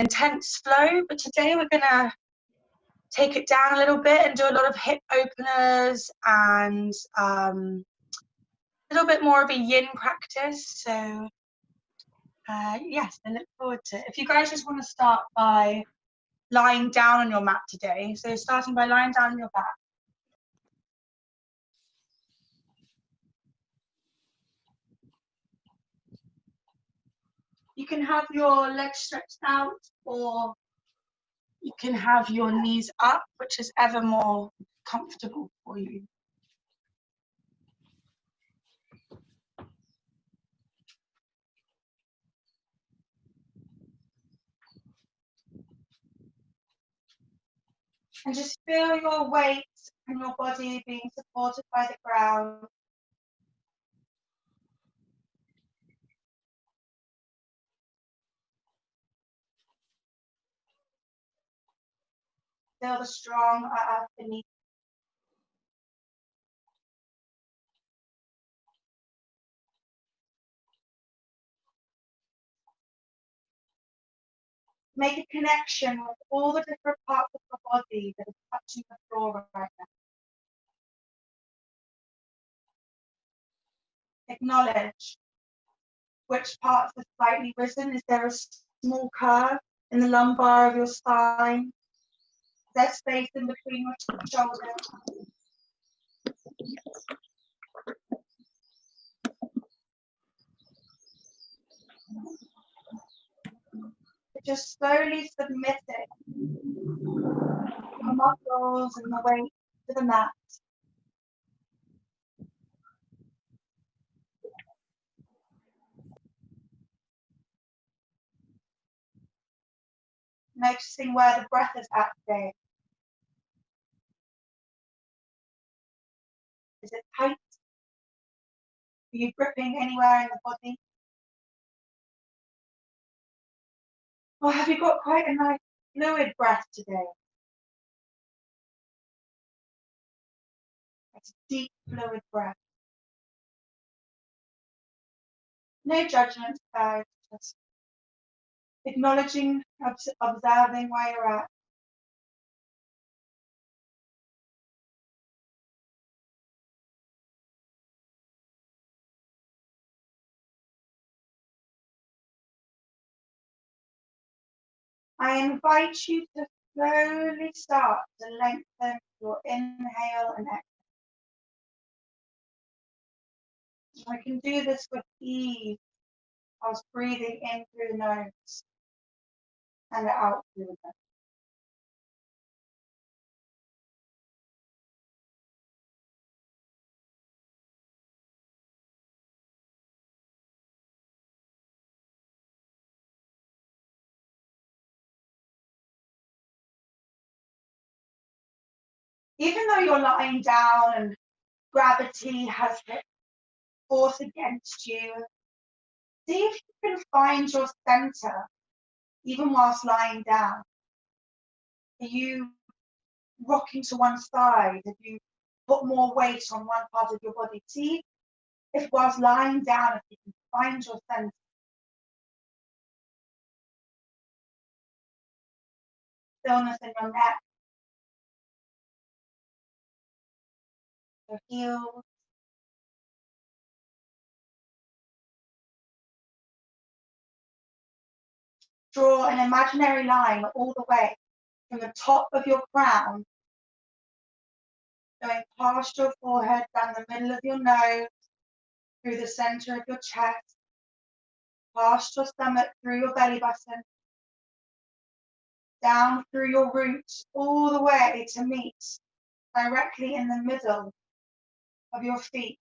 intense flow, but today we're gonna take it down a little bit and do a lot of hip openers and a little bit more of a yin practice. So yes, I look forward to it. If you guys just want to start by lying down on your mat today, so starting by lying down on your back. You can have your legs stretched out, or you can have your knees up, which is ever more comfortable for you. And just feel your weight and your body being supported by the ground. Feel the strong earth beneath. Make a connection with all the different parts of the body that are touching the floor right now. Acknowledge which parts are slightly risen. Is there a small curve in the lumbar of your spine? Is there space in between your shoulders? Just slowly submitting your muscles and the weight to the mat. Noticing where the breath is at today. Is it tight? Are you gripping anywhere in the body? Or have you got quite a nice fluid breath today? It's a deep fluid breath. No judgment, guys. Just acknowledging, observing where you're at. I invite you to slowly start to lengthen your inhale and exhale. I can do this with ease. I was breathing in through the nose and out through the nose. Even though you're lying down and gravity has hit force against you, see if you can find your center even whilst lying down. Are you rocking to one side? Have you put more weight on one part of your body? See if whilst lying down, if you can find your center. Stillness in your neck, your heels. Draw an imaginary line all the way from the top of your crown, going past your forehead, down the middle of your nose, through the center of your chest, past your stomach, through your belly button, down through your roots, all the way to meet directly in the middle of your feet.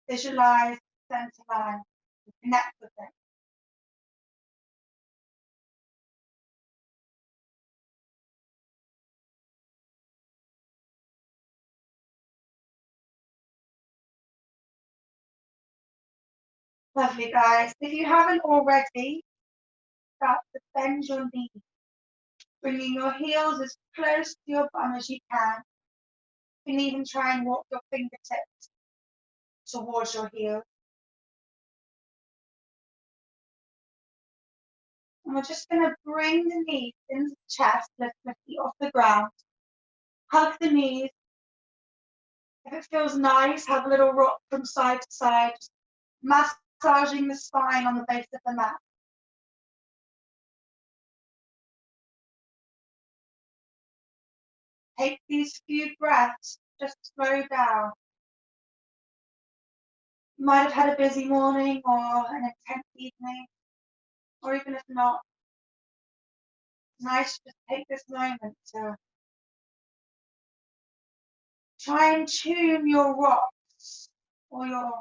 Visualize the center line, connect with it. Lovely, guys. If you haven't already, start to bend your knees, bringing your heels as close to your bum as you can. You can even try and walk your fingertips towards your heels. And we're just going to bring the knees into the chest, lift the feet off the ground, hug the knees. If it feels nice, have a little rock from side to side, massaging the spine on the base of the mat. Take these few breaths, just slow down. You might have had a busy morning or an intense evening, or even if not, it's nice to just take this moment to try and tune your rocks or your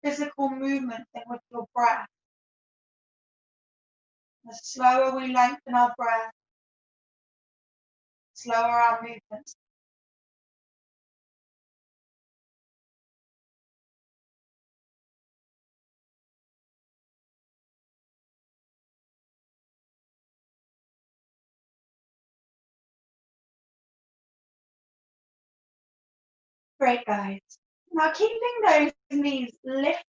physical movement in with your breath. The slower we lengthen our breath, slower our movements. Great, guys. Now, keeping those knees lifted,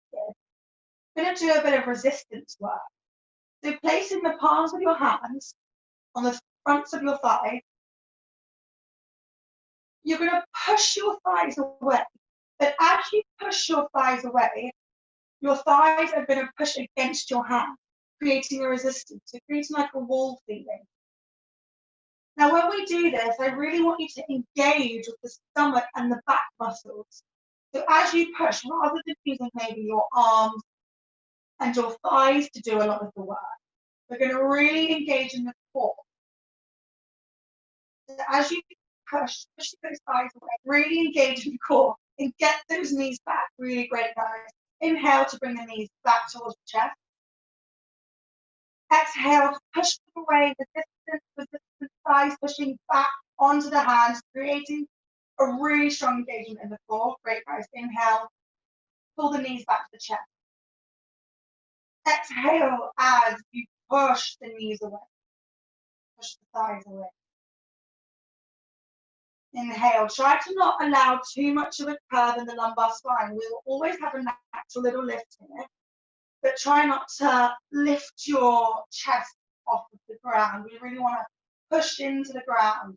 we're going to do a bit of resistance work. So placing the palms of your hands on the fronts of your thighs, you're going to push your thighs away. But as you push your thighs away, your thighs are going to push against your hand, creating a resistance, so creating like a wall feeling. Now, when we do this, I really want you to engage with the stomach and the back muscles. So as you push, rather than using maybe your arms and your thighs to do a lot of the work, we're going to really engage in the core. So as you push those thighs away, really engage in the core and get those knees back. Really great, guys. Inhale to bring the knees back towards the chest. Exhale to push them away, resistance, thighs pushing back onto the hands, creating a really strong engagement in the core. Great, guys. Inhale, pull the knees back to the chest. Exhale as you push the knees away, push the thighs away. Inhale, try to not allow too much of a curve in the lumbar spine. We'll always have a natural little lift here, but try not to lift your chest off of the ground. We really want to push into the ground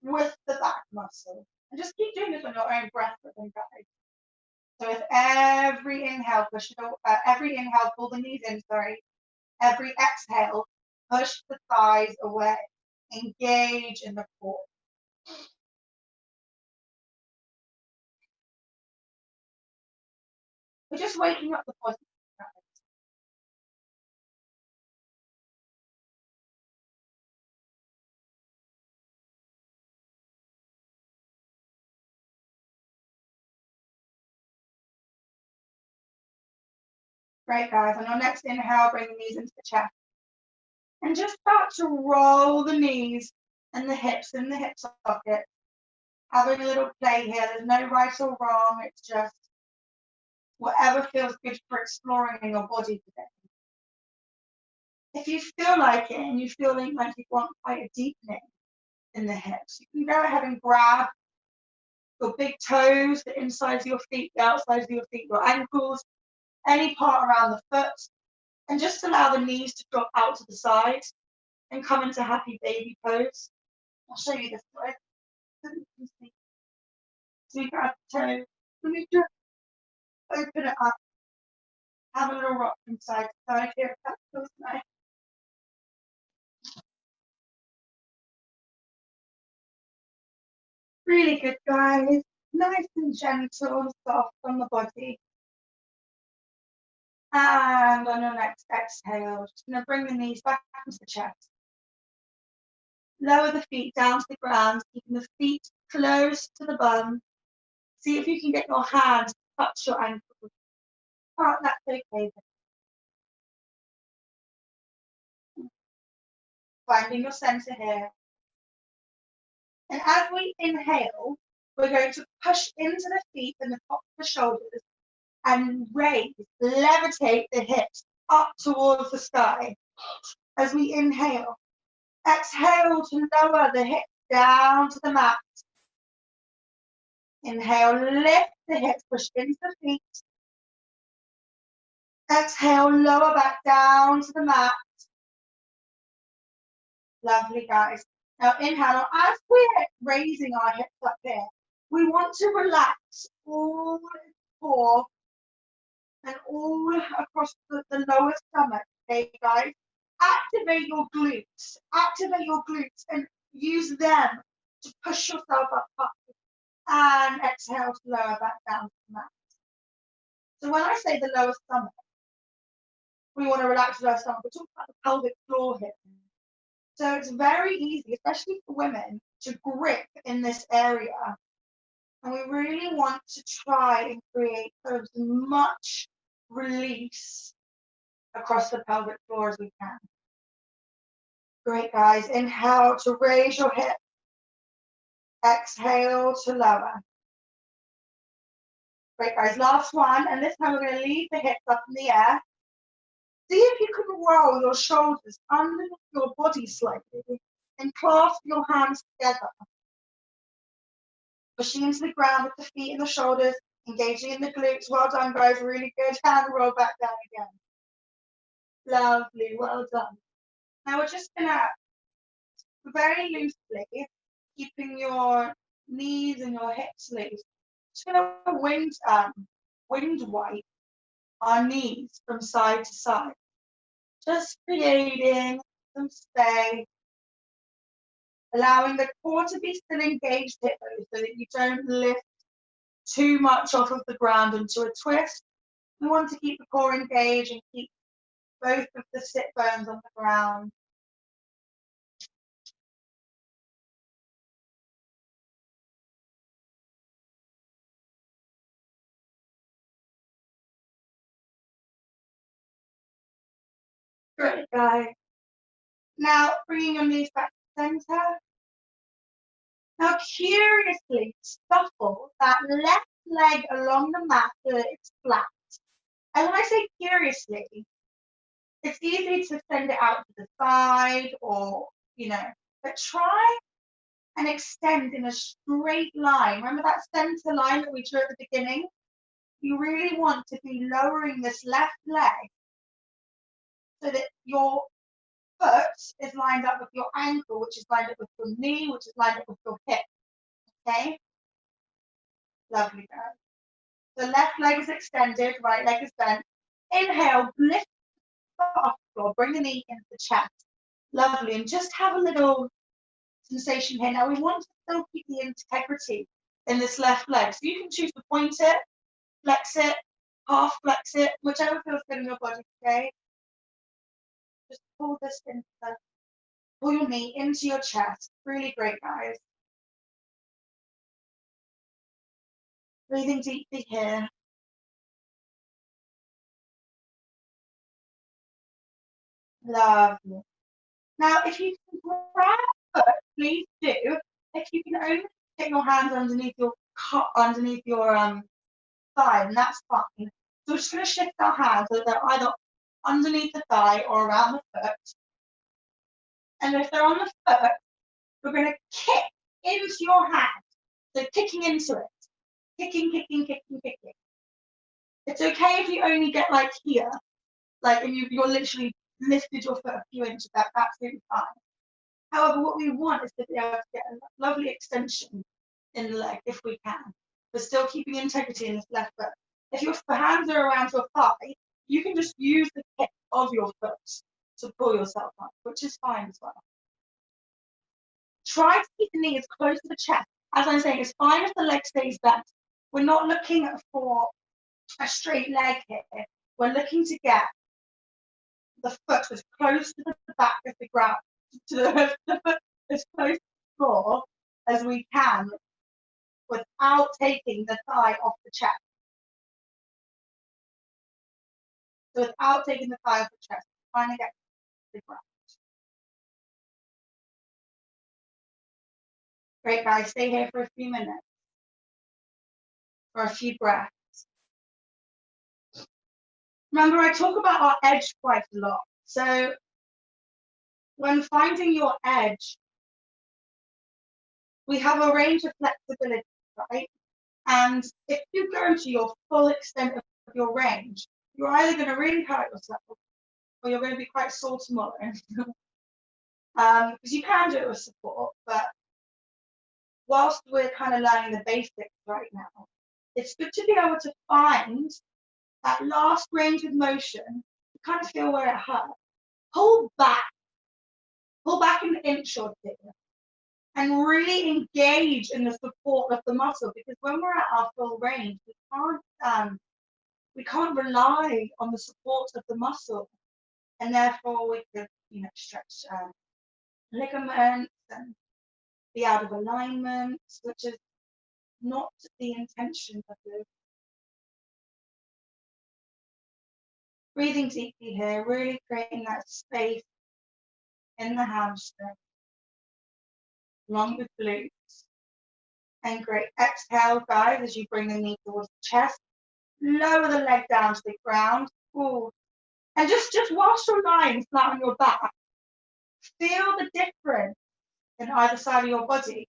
with the back muscle. And just keep doing this on your own breath rhythm, guys. So with every inhale, pull the knees in, sorry. Every exhale, push the thighs away. Engage in the core. We're just waking up the body. Great, guys. On your next inhale, bring the knees into the chest. And just start to roll the knees and the hips in the hip socket. Having a little play here. There's no right or wrong. It's just whatever feels good for exploring in your body today. If you feel like it and you feel like you want quite a deepening in the hips, you can go ahead and grab your big toes, the insides of your feet, the outsides of your feet, your ankles, any part around the foot, and just allow the knees to drop out to the side and come into happy baby pose. I'll show you this way. So you grab the toe, let me just open it up, have a little rock from side to side here if that feels nice. Really good, guys. Nice and gentle, soft on the body. And on your next exhale, just going to bring the knees back into the chest. Lower the feet down to the ground, keeping the feet close to the bum. See if you can get your hands to touch your ankles. Oh, that's okay. Finding your center here. And as we inhale, we're going to push into the feet and the top of the shoulders and raise, levitate the hips up towards the sky as we inhale. Exhale to lower the hips down to the mat. Inhale, lift the hips, push into the feet. Exhale, lower back down to the mat. Lovely, guys. Now inhale. Now, as we're raising our hips up here, we want to relax all four and all across the lower stomach. Okay, guys. Activate your glutes. Activate your glutes and use them to push yourself up. And exhale to lower back down to the mat. So when I say the lower stomach, we want to relax the lower stomach. We're talking about the pelvic floor here. So it's very easy, especially for women, to grip in this area. And we really want to try and create as much release across the pelvic floor as we can. Great, guys. Inhale to raise your hip. Exhale to lower. Great, guys. Last one. And this time we're going to leave the hips up in the air. See if you can roll your shoulders underneath your body slightly and clasp your hands together. Pushing into the ground with the feet and the shoulders, engaging in the glutes. Well done, guys. Really good. And roll back down again. Lovely. Well done. Now we're just going to very loosely, keeping your knees and your hips loose, just going to wind wipe our knees from side to side. Just creating some space, allowing the core to be still engaged here so that you don't lift too much off of the ground into a twist. We want to keep the core engaged and keep both of the sit bones on the ground. Great, guys. Now bringing your knees back to center. Now curiously shuffle that left leg along the mat so that it's flat. And when I say curiously, it's easy to send it out to the side or, but try and extend in a straight line. Remember that center line that we drew at the beginning? You really want to be lowering this left leg so that your foot is lined up with your ankle, which is lined up with your knee, which is lined up with your hip. Okay? Lovely, guys. The left leg is extended, right leg is bent. Inhale, lift off the floor, bring the knee into the chest. Lovely, and just have a little sensation here. Now we want to still keep the integrity in this left leg. So you can choose to point it, flex it, half flex it, whichever feels good in your body today. Just pull this pull your knee into your chest. Really great, guys. Breathing deeply here. Lovely. Now, if you can grab a foot, please do. If you can only get your hands underneath your thigh, and that's fine. So we're just going to shift our hands so they're either underneath the thigh or around the foot. And if they're on the foot, we're going to kick into your hand. So kicking into it. Kicking, kicking, kicking, kicking. It's okay if you only get like here, like and you're literally lifted your foot a few inches. That's absolutely fine. However, what we want is to be able to get a lovely extension in the leg if we can, but still keeping integrity in this left foot. If your hands are around your thigh, you can just use the kick of your foot to pull yourself up, which is fine as well. Try to keep the knee as close to the chest. As I'm saying, it's fine if the leg stays bent. We're not looking for a straight leg here. We're looking to get the foot as close to the back of the ground, to the foot as close to the floor as we can without taking the thigh off the chest. So without taking the thigh off the chest, trying to get the ground. Great, guys. Stay here for a few minutes, for a few breaths. Remember, I talk about our edge quite a lot. So when finding your edge, we have a range of flexibility, right? And if you go to your full extent of your range, you're either going to really hurt yourself or you're going to be quite sore tomorrow. because you can do it with support, but whilst we're kind of learning the basics right now, it's good to be able to find that last range of motion, to kind of feel where it hurts. Pull back an inch or two, and really engage in the support of the muscle, because when we're at our full range, we can't rely on the support of the muscle, and therefore we could, stretch ligaments and be out of alignment, which is not the intention of this. Breathing deeply here, really creating that space in the hamstring, along with glutes. And great. Exhale, guys, as you bring the knee towards the chest. Lower the leg down to the ground. Ooh. And just whilst you're lying flat on your back, feel the difference in either side of your body.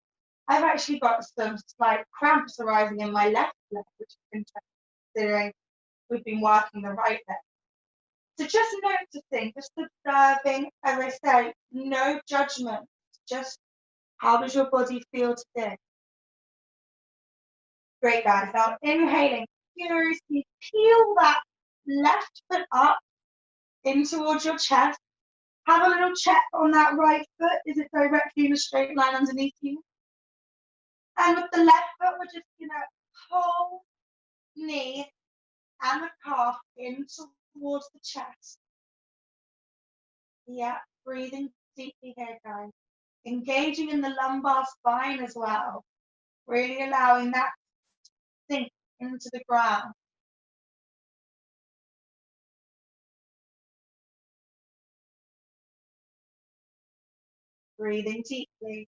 I've actually got some slight cramps arising in my left leg, which is interesting considering we've been working the right leg. So just noticing, just observing, as I say, no judgment, just how does your body feel today? Great, guys. Now inhaling, furiously peel that left foot up in towards your chest. Have a little check on that right foot. Is it directly in a straight line underneath you? And with the left foot, we're just going to pull knee and the calf in towards the chest. Yeah, breathing deeply here, guys. Engaging in the lumbar spine as well. Really allowing that to sink into the ground. Breathing deeply.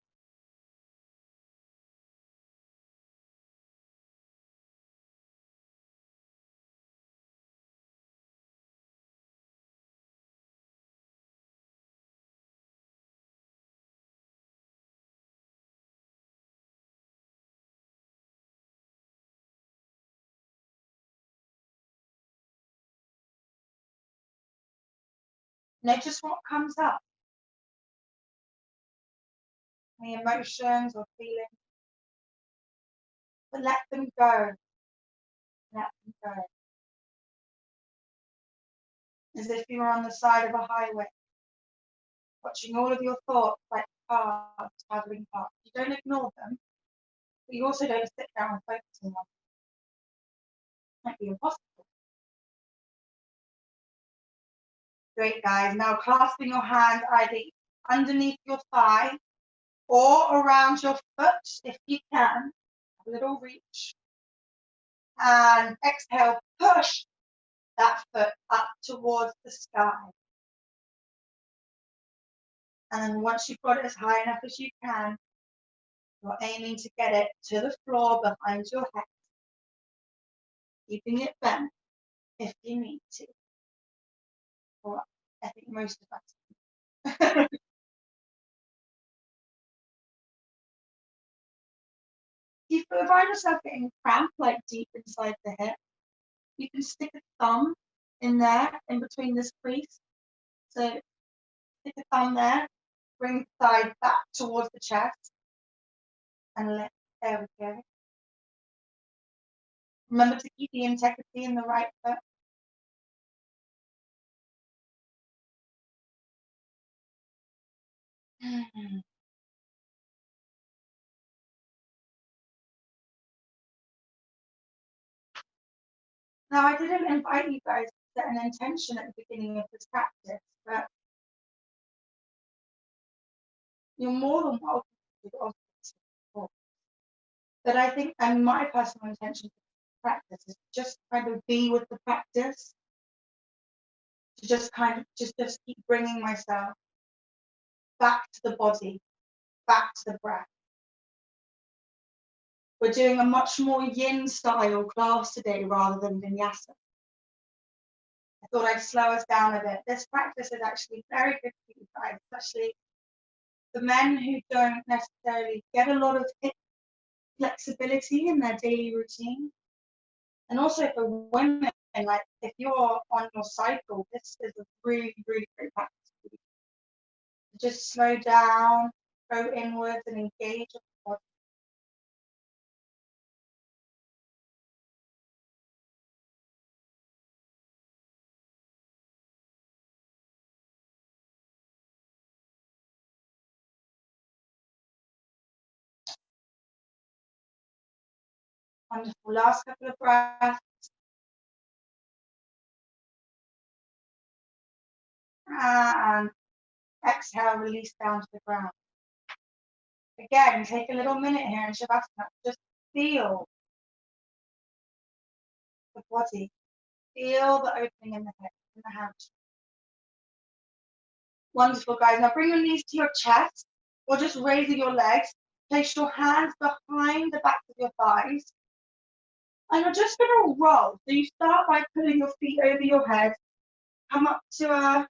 Notice what comes up. Any emotions or feelings. But let them go. Let them go. As if you were on the side of a highway, watching all of your thoughts like cars traveling past. You don't ignore them, but you also don't sit down and focus on them. It might be impossible. Great, guys. Now clasping your hand either underneath your thigh or around your foot, if you can. A little reach. And exhale, push that foot up towards the sky. And then once you've got it as high enough as you can, you're aiming to get it to the floor behind your head, keeping it bent if you need to. Or I think most of us. If you find yourself getting cramp like deep inside the hip, you can stick a thumb in there, in between this crease. So stick a thumb there, bring the thigh back towards the chest, and let, there we go. Remember to keep the integrity in the right foot. Now, I didn't invite you guys to set an intention at the beginning of this practice, but you're more than welcome to offer support. But I think, and my personal intention for practice is just kind of be with the practice, to just kind of just keep bringing myself back to the body, back to the breath. We're doing a much more yin style class today rather than vinyasa. I thought I'd slow us down a bit. This practice is actually very good for you guys, especially the men who don't necessarily get a lot of hip flexibility in their daily routine. And also for women, like if you're on your cycle, this is a really, really great practice for you. Just slow down, go inwards and engage your body. Wonderful. Last couple of breaths. And exhale, release down to the ground. Again, take a little minute here in Shavasana. Just feel the body. Feel the opening in the head, in the hands. Wonderful, guys. Now bring your knees to your chest or just raising your legs. Place your hands behind the backs of your thighs. And you're just going to roll. So you start by putting your feet over your head. Come up to a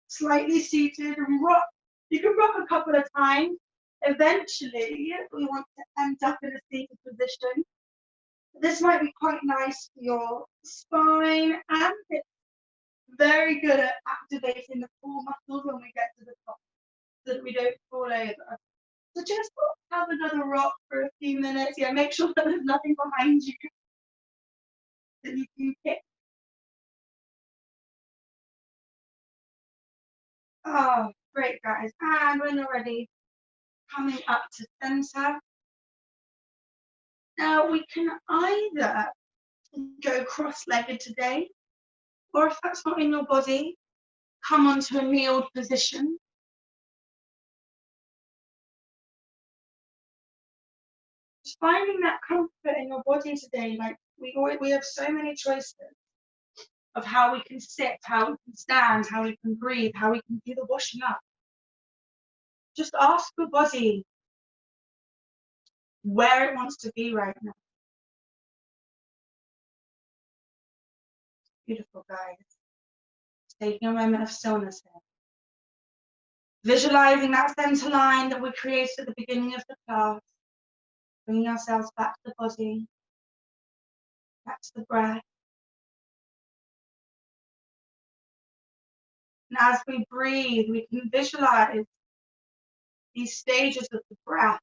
slightly seated and rock. You can rock a couple of times. Eventually, we want to end up in a seated position. This might be quite nice for your spine, and it's very good at activating the core muscles when we get to the top so that we don't fall over. So just have another rock for a few minutes. Yeah, make sure that there's nothing behind you that you can kick. Oh, great, guys. And when you're ready, coming up to center. Now we can either go cross-legged today, or if that's not in your body, come onto a kneeled position. Just finding that comfort in your body today. Like we have so many choices of how we can sit, how we can stand, how we can breathe, how we can do the washing up. Just ask your body where it wants to be right now. Beautiful, guys. Taking a moment of stillness here. Visualizing that center line that we created at the beginning of the class. Bringing ourselves back to the body, back to the breath. And as we breathe, we can visualize these stages of the breath.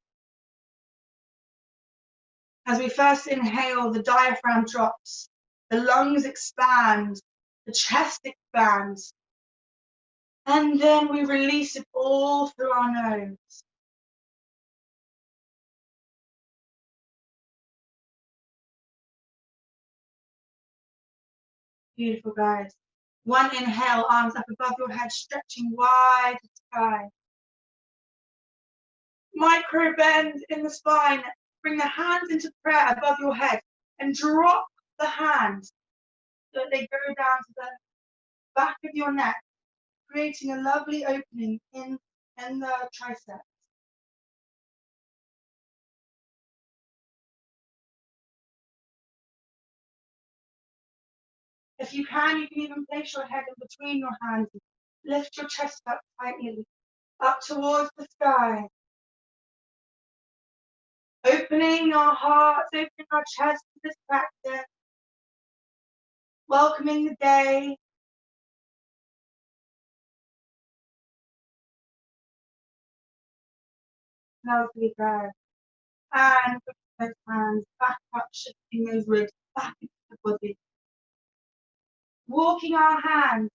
As we first inhale, the diaphragm drops, the lungs expand, the chest expands, and then we release it all through our nose. Beautiful, guys. One inhale, arms up above your head, stretching wide to the sky. Micro bend in the spine. Bring the hands into prayer above your head and drop the hands so that they go down to the back of your neck, creating a lovely opening in the triceps. If you can even place your head in between your hands. Lift your chest up tightly, up towards the sky. Opening our hearts, opening our chest to this practice. Welcoming the day. Lovely, guys. And put those hands back up, shifting those ribs back into the body. Walking our hands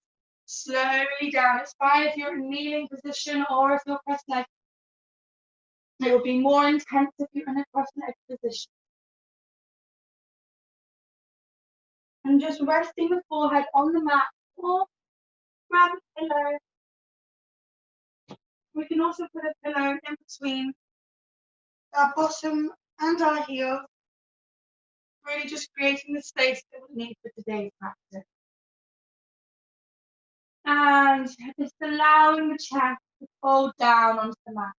slowly down. It's fine if you're in a kneeling position or if you're cross-legged. It will be more intense if you're in a cross-legged position. And just resting the forehead on the mat or grab a pillow. We can also put a pillow in between our bottom and our heel, really just creating the space that we need for today's practice. And just allowing the chest to fold down onto the mat.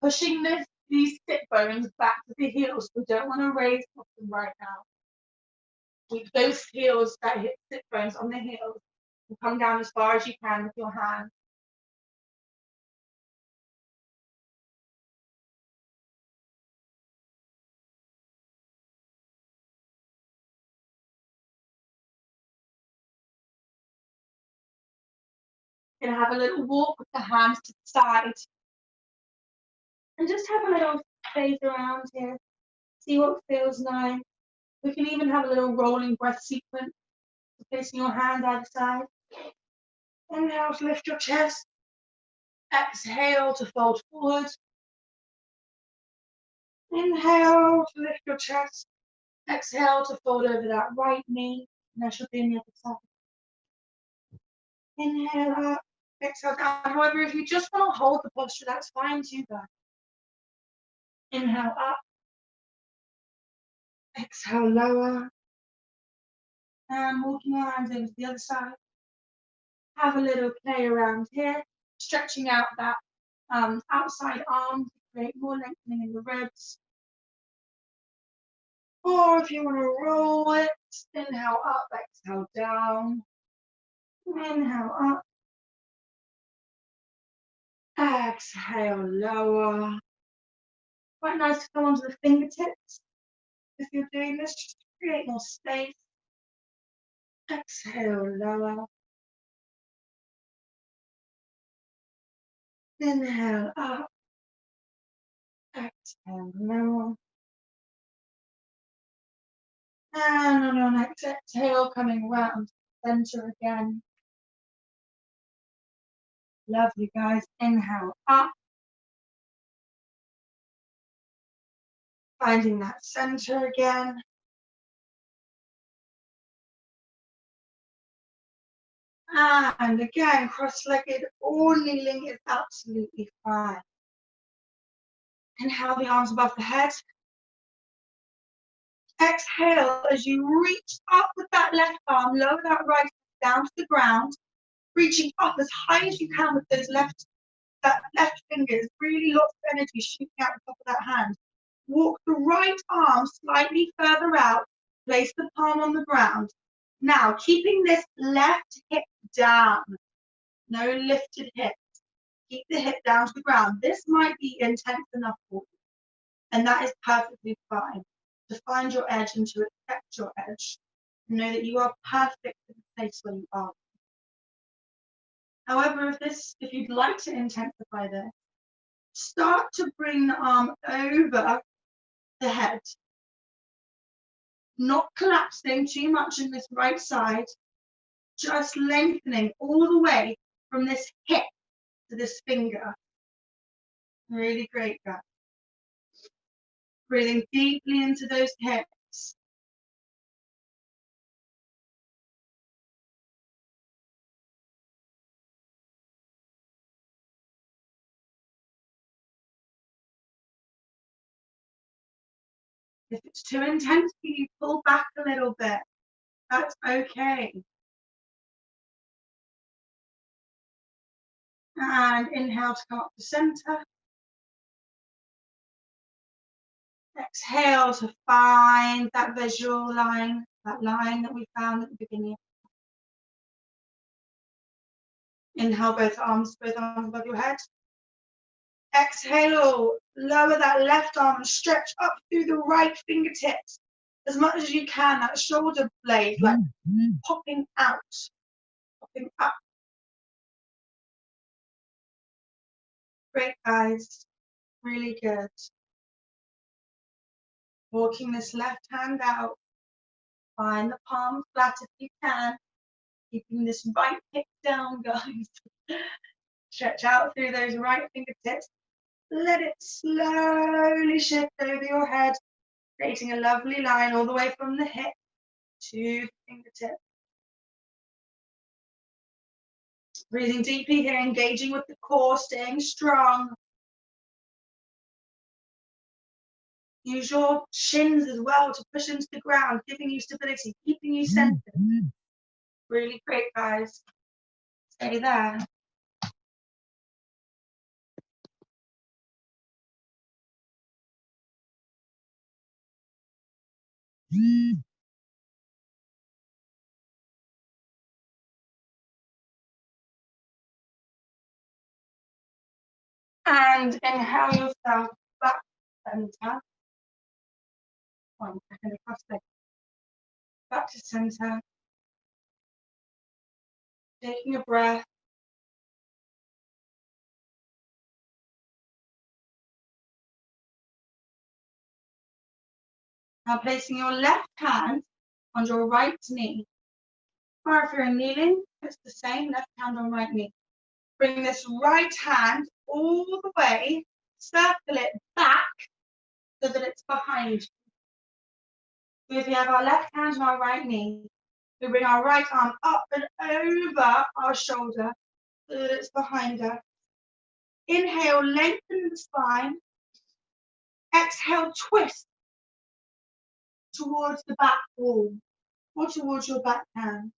Pushing these sit bones back to the heels. We don't want to raise them right now. Keep those heels, that hip sit bones on the heels. And come down as far as you can with your hands. Gonna have a little walk with the hands to the side. And just have a little phase around here. See what feels nice. We can even have a little rolling breath sequence. Placing your hands either side. Inhale to lift your chest. Exhale to fold forward. Inhale to lift your chest. Exhale to fold over that right knee. And that should be on the other side. Inhale up. Exhale down. However, if you just want to hold the posture, that's fine too, guys. Inhale up. Exhale lower. And walking your hands over to the other side. Have a little play around here, stretching out that outside arm to create more lengthening in the ribs. Or if you want to roll it, inhale up, exhale down. Inhale up. Exhale lower. Quite nice to come onto the fingertips if you're doing this, just to create more space. Exhale lower. Inhale up. Exhale lower. And on your next exhale, coming around to the center again. Lovely, guys. Inhale up. Finding that center again. And again, cross-legged or kneeling is absolutely fine. Inhale the arms above the head. Exhale as you reach up with that left arm, lower that right down to the ground, reaching up as high as you can with those left fingers, really lots of energy shooting out the top of that hand. Walk the right arm slightly further out, place the palm on the ground. Now, keeping this left hip down, no lifted hips. Keep the hip down to the ground. This might be intense enough for you, and that is perfectly fine. To find your edge and to accept your edge. Know that you are perfect in the place where you are. However, if you'd like to intensify this, start to bring the arm over the head. Not collapsing too much in this right side, just lengthening all the way from this hip to this finger. Really great, guys. Breathing deeply into those hips. If it's too intense for you, pull back a little bit. That's okay. And inhale to come up to center. Exhale to find that visual line, that line that we found at the beginning. Inhale, both arms above your head. Exhale, lower that left arm and stretch up through the right fingertips as much as you can. That shoulder blade, like popping out, popping up. Great, guys. Really good. Walking this left hand out. Find the palm flat if you can. Keeping this right hip down, guys. Stretch out through those right fingertips. Let it slowly shift over your head, creating a lovely line all the way from the hip to the fingertip. Breathing deeply here, engaging with the core, staying strong. Use your shins as well to push into the ground, giving you stability, keeping you centered. Really great, guys. Stay there. And inhale yourself back center. 1 second across the back to center. Taking a breath. Now placing your left hand on your right knee. Or if you're kneeling, it's the same, left hand on right knee. Bring this right hand all the way, circle it back so that it's behind you. So if we have our left hand on our right knee, we bring our right arm up and over our shoulder so that it's behind us. Inhale, lengthen the spine. Exhale, twist towards the back wall or towards your back hand.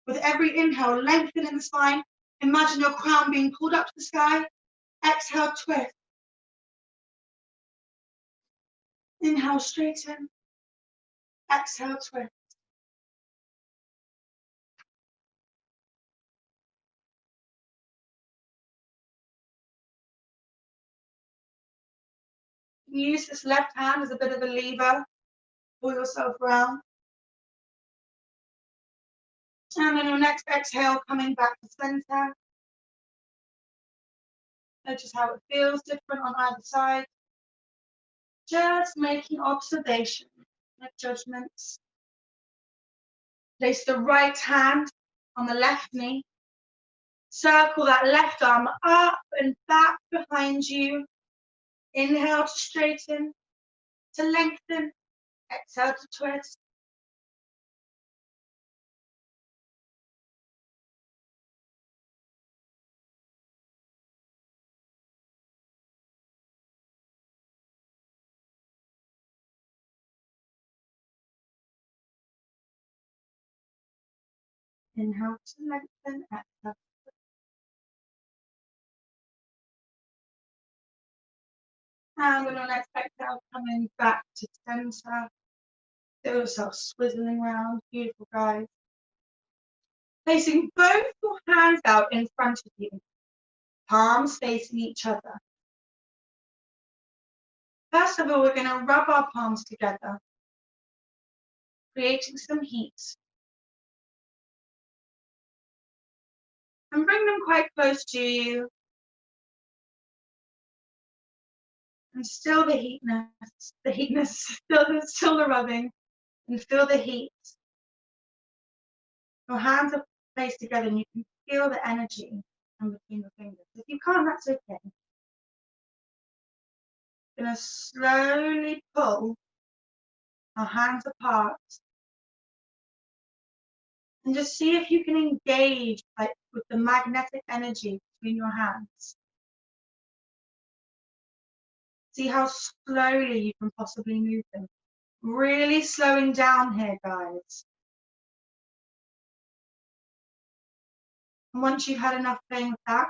With every inhale, lengthen in the spine. Imagine your crown being pulled up to the sky. Exhale, twist. Inhale, straighten. Exhale, twist. Use this left hand as a bit of a lever. Pull yourself around. And on your next exhale, coming back to center. Notice how it feels different on either side. Just making observation, no judgments. Place the right hand on the left knee. Circle that left arm up and back behind you. Inhale to straighten, to lengthen. Exhale to twist. Inhale to lengthen. Exhale. And on your next exhale, coming back to center. Feel yourself swizzling around. Beautiful, guys. Placing both your hands out in front of you, palms facing each other. First of all, we're going to rub our palms together, creating some heat. And bring them quite close to you. And still the heatness, still the rubbing, and feel the heat. Your hands are placed together and you can feel the energy in between your fingers. If you can't, that's okay. We're going to slowly pull our hands apart and just see if you can engage with the magnetic energy between your hands. See how slowly you can possibly move them. Really slowing down here, guys. And once you've had enough playing with that,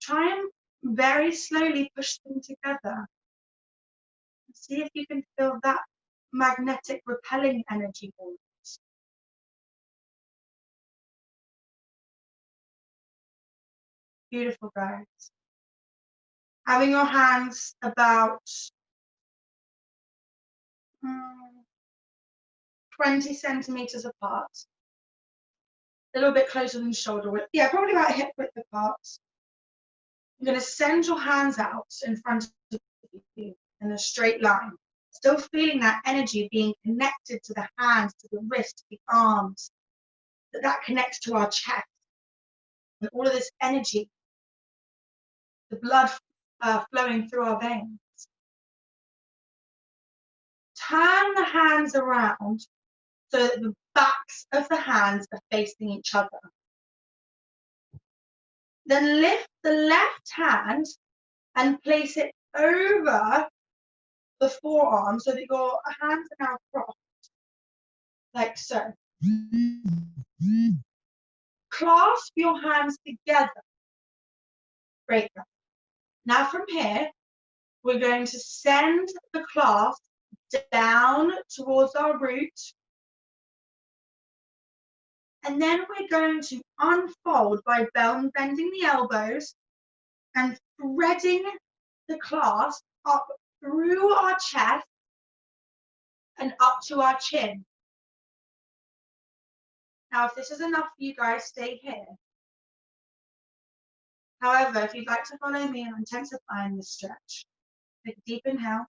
try and very slowly push them together. See if you can feel that magnetic repelling energy forwards. Beautiful, guys. Having your hands about 20 centimeters apart. A little bit closer than shoulder width. Yeah, probably about hip width apart. You're going to send your hands out in front of you in a straight line. Still feeling that energy being connected to the hands, to the wrist, to the arms. That connects to our chest. And all of this energy, the blood flowing through our veins. Turn the hands around so that the backs of the hands are facing each other. Then lift the left hand and place it over the forearm so that your hands are now crossed, like so. Clasp your hands together. Great. Now from here, we're going to send the clasp down towards our root. And then we're going to unfold by bending the elbows and threading the clasp up through our chest and up to our chin. Now, if this is enough for you guys, stay here. However, if you'd like to follow me on intensifying this stretch, take a deep inhale.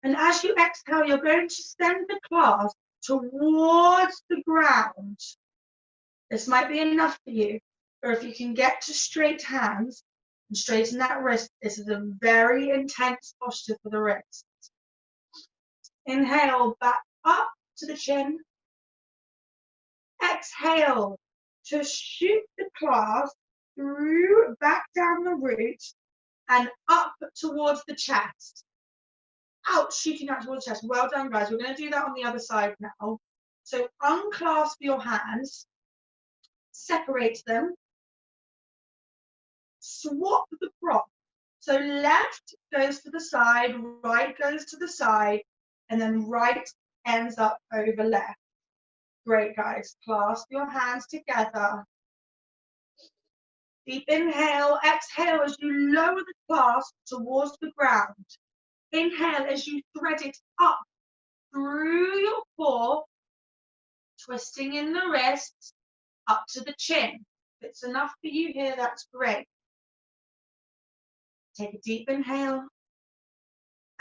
And as you exhale, you're going to send the clasp towards the ground. This might be enough for you, or if you can get to straight hands and straighten that wrist, this is a very intense posture for the wrist. Inhale, back up to the chin. Exhale to shoot the clasp through, back down the root and up towards the chest. Out, shooting out towards the chest. Well done, guys. We're going to do that on the other side now. So unclasp your hands, separate them, swap the prop. So left goes to the side, right goes to the side, and then right ends up over left. Great, guys. Clasp your hands together. Deep inhale, exhale as you lower the clasp towards the ground. Inhale as you thread it up through your core, twisting in the wrists up to the chin. If it's enough for you here, that's great. Take a deep inhale.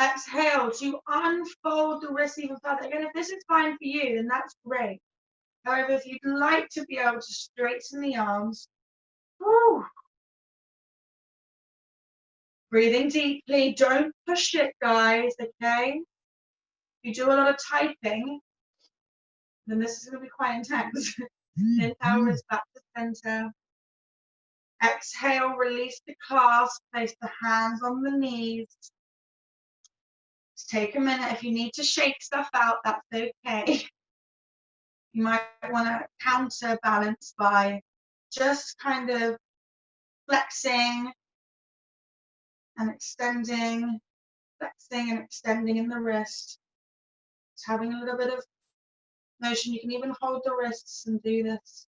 Exhale to unfold the wrists even further. Again, if this is fine for you, then that's great. However, if you'd like to be able to straighten the arms, whew, breathing deeply, don't push it, guys, okay? If you do a lot of typing, then this is going to be quite intense. Inhale, wrist back to center. Exhale, release the clasp, place the hands on the knees. Just take a minute. If you need to shake stuff out, that's okay. You might want to counterbalance by just kind of flexing and extending, flexing and extending in the wrist. Just having a little bit of motion. You can even hold the wrists and do this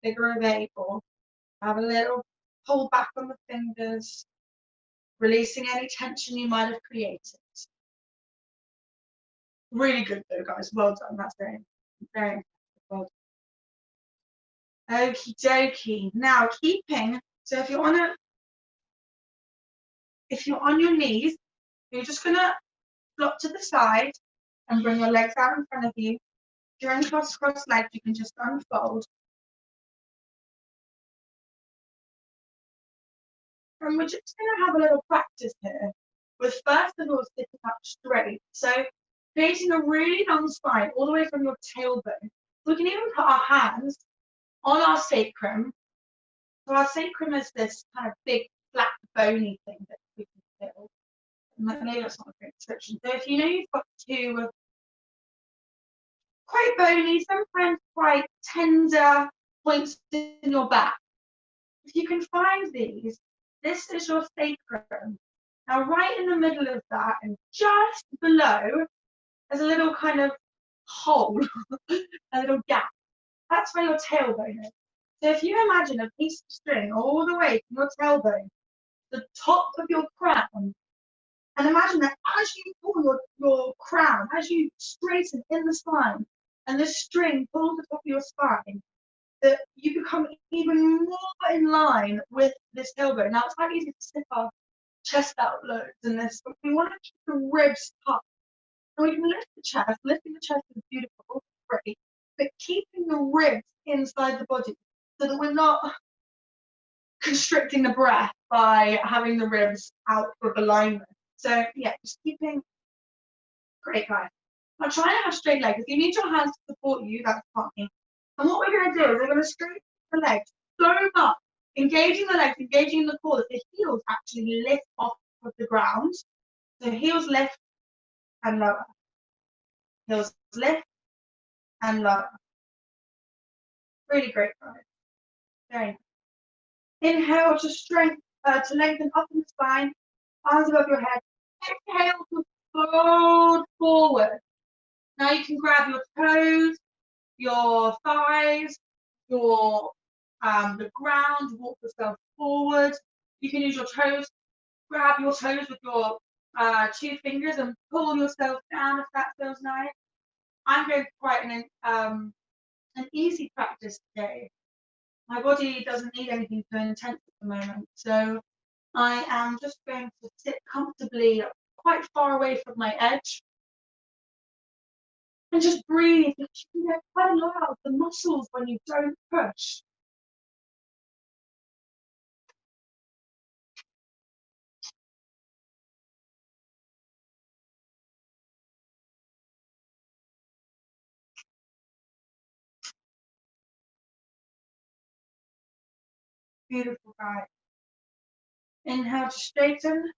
figure of eight, or have a little pull back on the fingers, releasing any tension you might have created. Really good though, guys. Well done. That's very, very well done. Okie dokie. Now keeping, so if you're on your knees, you're just gonna flop to the side and bring your legs out in front of you. If you're in cross legs, you can just unfold. And we're just gonna have a little practice here with first of all sitting up straight. So creating a really long spine all the way from your tailbone. We can even put our hands on our sacrum. So our sacrum is this kind of big, flat, bony thing that we can feel. Maybe that's not a great description. So if you know you've got two quite bony, sometimes quite tender points in your back, if you can find these, this is your sacrum. Now right in the middle of that and just below, there's a little kind of hole, a little gap. That's where your tailbone is. So if you imagine a piece of string all the way from your tailbone, the top of your crown, and imagine that as you pull your crown, as you straighten in the spine, and the string pulls the top of your spine, that you become even more in line with this tailbone. Now it's quite easy to stick our chest out loads in this, but we want to keep the ribs up. And we can lift the chest. Lifting the chest is beautiful, great, but keeping the ribs inside the body so that we're not constricting the breath by having the ribs out of alignment. So yeah, just keeping, great guys. Now try and have straight legs. If you need your hands to support you, that's fine. And what we're going to do is we're going to straighten the legs so much, engaging the legs, engaging the core, that the heels actually lift off of the ground. So heels lift and lower. Heels lift and lower. Really great, guys. Very nice. Inhale to lengthen up in the spine, arms above your head. Exhale to fold forward. Now you can grab your toes, your thighs, your the ground, walk yourself forward. You can use your toes, grab your toes with your 2 fingers and pull yourself down if that feels nice. I'm going for quite an easy practice today. My body doesn't need anything too intense at the moment, so I am just going to sit comfortably quite far away from my edge. And just breathe. You can get quite a lot out of the muscles when you don't push. Beautiful, guys. Inhale to straighten.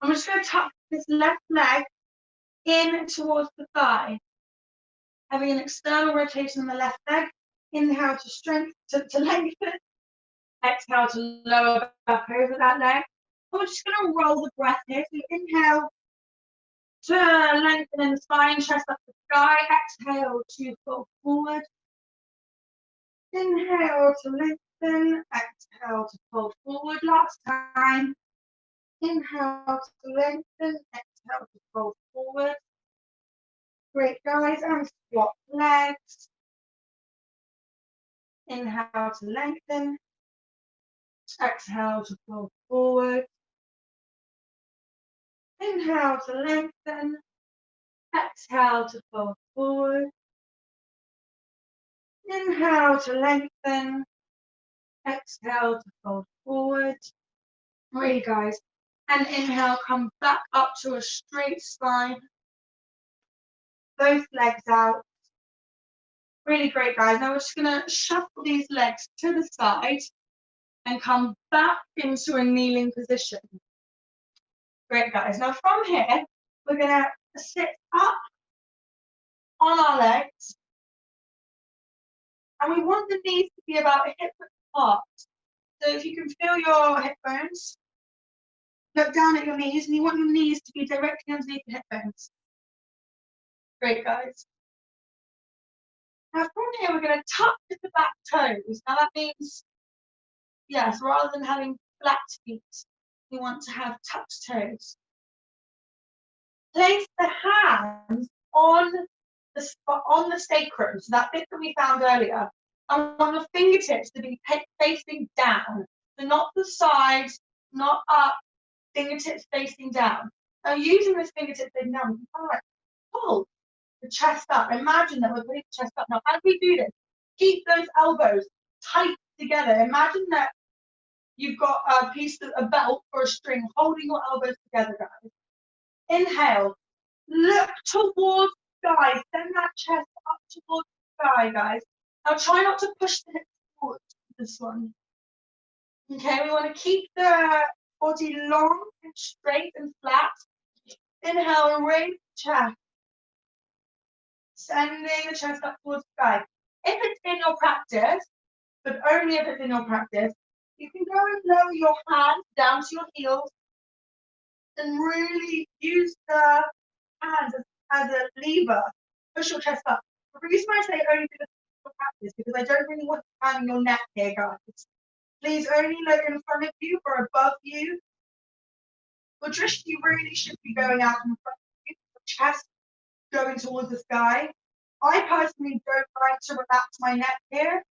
I'm just going to tuck this left leg in towards the thigh. Having an external rotation in the left leg. Inhale to strengthen, to lengthen. Exhale to lower back over that leg. And we're just going to roll the breath here. So inhale to lengthen in the spine, chest up the sky. Exhale to fold forward. Inhale to lengthen. Exhale to fold forward. Last time. Inhale to lengthen. Exhale to fold forward. Great, guys. And squat legs. Inhale to lengthen. Exhale to fold forward. Inhale to lengthen. Exhale to fold forward. Inhale to lengthen. Exhale to fold forward. Really, guys. And inhale, come back up to a straight spine. Both legs out. Really great, guys. Now we're just going to shuffle these legs to the side and come back into a kneeling position. Great, guys. Now from here, we're going to sit up on our legs. And we want the knees to be about a hip width apart. So if you can feel your hip bones, look down at your knees, and you want your knees to be directly underneath the hip bones. Great, guys. Now from here, we're going to tuck the back toes. Now that means, yes, rather than having flat feet, you want to have tucked toes. Place the hands on the sacrum, so that bit that we found earlier. I want the fingertips to be facing down, so not the sides, not up, fingertips facing down. Now using this fingertips facing down, we can kind of like pull the chest up. Imagine that we're putting the chest up. Now as we do this, keep those elbows tight together. Imagine that you've got a piece of a belt or a string holding your elbows together, guys. Inhale, look towards the sky, send that chest up towards the sky, guys. Now try not to push the hips forward this one. Okay, we want to keep the body long and straight and flat. Inhale, raise the chest. Sending the chest up towards the sky. If it's in your practice, but only if it's in your practice, you can go and lower your hands down to your heels and really use the hands as a lever. Push your chest up. The reason I say only because it's your practice, because I don't really want to hang your neck here, guys. Please only look in front of you or above you. Your drishti really should be going out in front of you, your chest going towards the sky. I personally don't like to relax my neck here.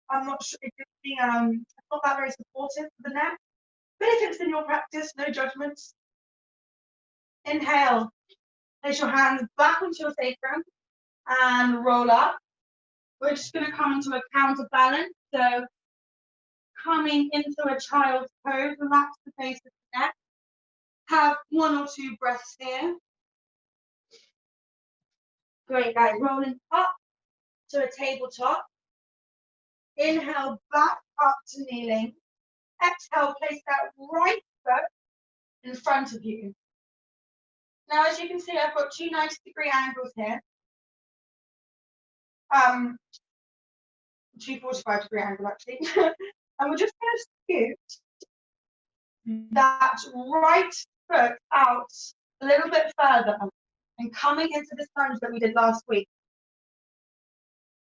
I'm not sure it's not that very supportive for the neck. But if it's in your practice, no judgments. Inhale. Place your hands back onto your sacrum and roll up. We're just going to come into a counterbalance. So coming into a child's pose, relax the base of the neck. Have 1 or 2 breaths here. Great, guys. Rolling up to a tabletop. Inhale, back up to kneeling. Exhale, place that right foot in front of you. Now, as you can see, I've got 2 90-degree angles here. 2 45-degree angles, actually. And we're just going to scoot that right foot out a little bit further and coming into the lunge that we did last week.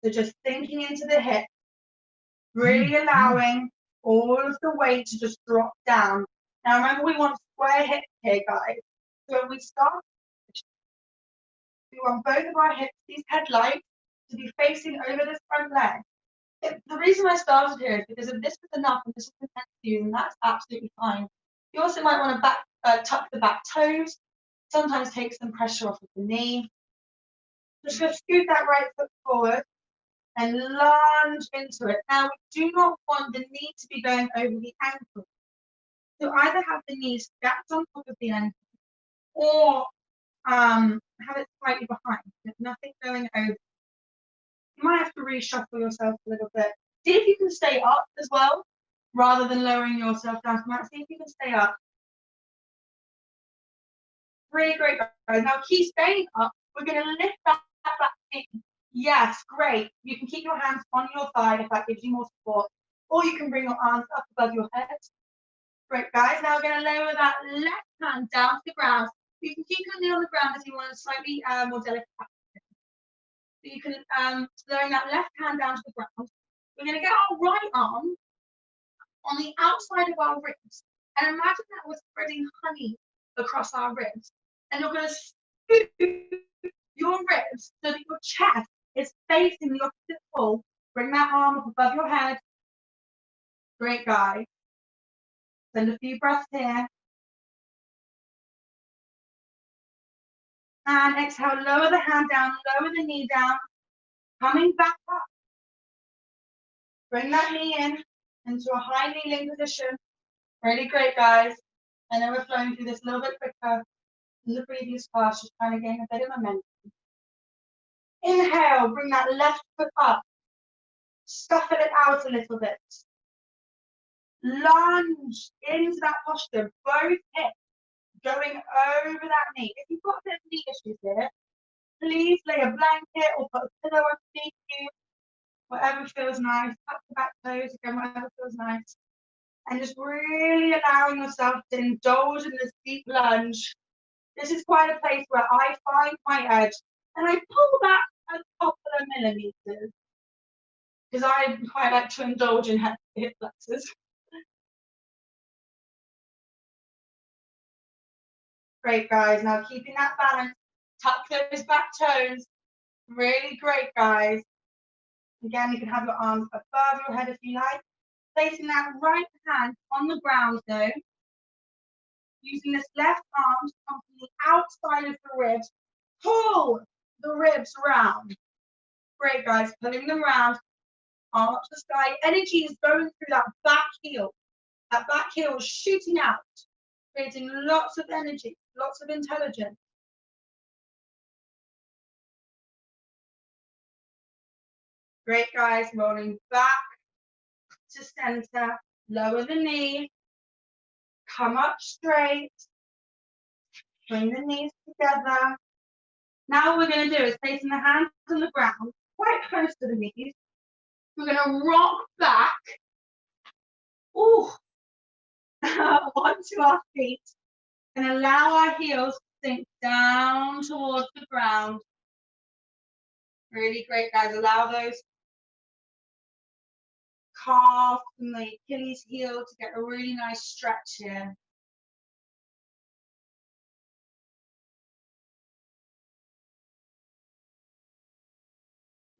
So just sinking into the hip, really allowing all of the weight to just drop down. Now remember, we want square hips here, guys. So when we start, we want both of our hips, these headlights, to be facing over this front leg. The reason I started here is because if this was enough and this was intense to you, then that's absolutely fine. You also might want to back tuck the back toes. Sometimes take some pressure off of the knee. Just going to scoot that right foot forward and lunge into it. Now, we do not want the knee to be going over the ankle. So either have the knees stacked on top of the ankle or have it slightly behind. There's nothing going over. You might have to reshuffle yourself a little bit. See if you can stay up as well, rather than lowering yourself down to the mat. See if you can stay up. Really great, guys. Now keep staying up. We're going to lift that back knee. Yes, great. You can keep your hands on your thigh if that gives you more support, or you can bring your arms up above your head. Great, guys. Now we're going to lower that left hand down to the ground. You can keep your knee on the ground if you want a slightly more delicate practice. So you can lower that left hand down to the ground. We're going to get our right arm on the outside of our ribs, and imagine that we're spreading honey across our ribs. And you're going to scoop your ribs so that your chest is facing the opposite pole. Bring that arm up above your head. Great, guys. Send a few breaths here. And exhale, lower the hand down, lower the knee down. Coming back up. Bring that knee in into a high kneeling position. Really great, guys. And then we're flowing through this a little bit quicker than the previous class, just trying to gain a bit of momentum. Inhale, bring that left foot up. Scuffle it out a little bit. Lunge into that posture, both hips going over that knee. If you've got a bit of knee issues here, please lay a blanket or put a pillow underneath you, whatever feels nice. Tuck the back toes, again, whatever feels nice. And just really allowing yourself to indulge in this deep lunge. This is quite a place where I find my edge, and I pull back a couple of millimeters because I quite like to indulge in hip flexors. Great, guys. Now keeping that balance, tuck those back toes. Really great, guys. Again, you can have your arms above your head if you like. Placing that right hand on the ground though. Using this left arm to come from the outside of the ribs. Pull the ribs round. Great, guys. Pulling them round. Arm up to the sky. Energy is going through that back heel. That back heel is shooting out, creating lots of energy, lots of intelligence. Great, guys. Rolling back to center. Lower the knee. Come up straight. Bring the knees together. Now what we're going to do is placing the hands on the ground, quite close to the knees. We're going to rock back. Ooh. Onto our feet and allow our heels to sink down towards the ground. Really great, guys. Allow those calves and the Achilles heel to get a really nice stretch here.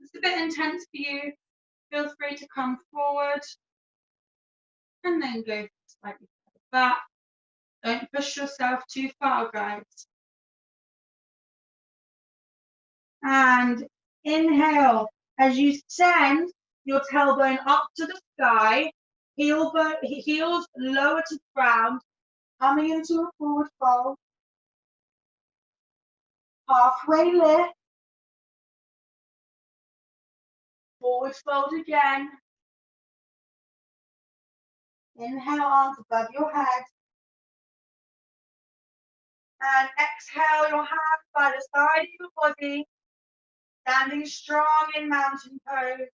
It's a bit intense for you. Feel free to come forward and then go slightly back. Don't push yourself too far, guys. And inhale as you send your tailbone up to the sky, heels lower to the ground, coming into a forward fold. Halfway lift. Forward fold again. Inhale, arms above your head. And exhale, your hands by the side of your body, standing strong in mountain pose.